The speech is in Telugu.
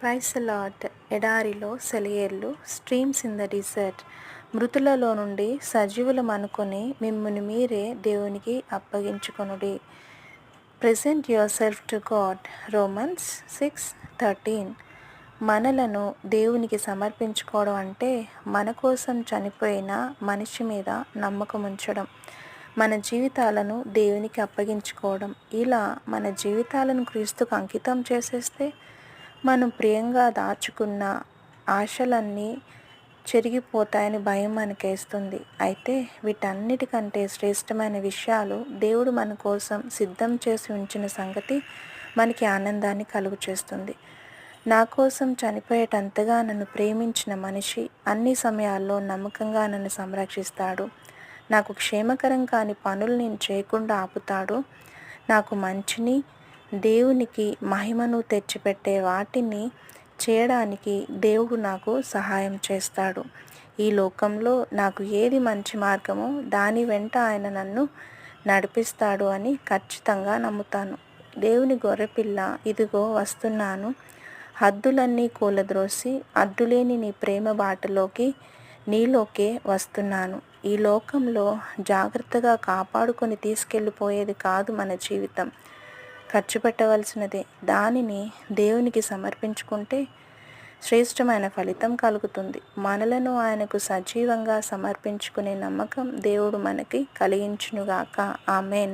Price Lord. ఎడారిలో సెలయేర్లు, స్ట్రీమ్స్ ఇన్ ద డిజర్ట్. మృతులలో నుండి సజీవులమనుకొని మిమ్మును మీరే దేవునికి అప్పగించుకొనుడి. Present yourself to God. Romans 6:13. మనలను దేవునికి సమర్పించుకోవడం అంటే మన కోసం చనిపోయిన మనిషి మీద నమ్మకం ఉంచడం, మన జీవితాలను దేవునికి అప్పగించుకోవడం. ఇలా మన జీవితాలను క్రీస్తుకు అంకితం చేసేస్తే మనం ప్రియంగా దాచుకున్న ఆశలన్నీ చెరిగిపోతాయని భయం మనకేస్తుంది. అయితే వీటన్నిటికంటే శ్రేష్టమైన విషయాలు దేవుడు మన కోసం సిద్ధం చేసి ఉంచిన సంగతి మనకి ఆనందాన్ని కలుగు చేస్తుంది. నా కోసం చనిపోయేటంతగా నన్ను ప్రేమించిన మనిషి అన్ని సమయాల్లో నమ్మకంగా నన్ను సంరక్షిస్తాడు. నాకు క్షేమకరం కాని పనులు నేను చేయకుండా ఆపుతాడు. నాకు మంచిని, దేవునికి మహిమను తెచ్చిపెట్టే వాటిని చేయడానికి దేవుడు నాకు సహాయం చేస్తాడు. ఈ లోకంలో నాకు ఏది మంచి మార్గమో దాని వెంట ఆయన నన్ను నడిపిస్తాడు అని ఖచ్చితంగా నమ్ముతాను. దేవుని గొర్రెపిల్ల, ఇదిగో వస్తున్నాను. హద్దులన్నీ కూలద్రోసి అడ్డులేని నీ ప్రేమ బాటలోకి నీలోకే వస్తున్నాను. ఈ లోకంలో జాగ్రత్తగా కాపాడుకొని తీసుకెళ్ళిపోయేది కాదు మన జీవితం, ఖర్చు పెట్టవలసినదే. దానిని దేవునికి సమర్పించుకుంటే శ్రేష్టమైన ఫలితం కలుగుతుంది. మనలను ఆయనకు సజీవంగా సమర్పించుకునే నమ్మకం దేవుడు మనకి కలిగించునుగాక. ఆమెన్.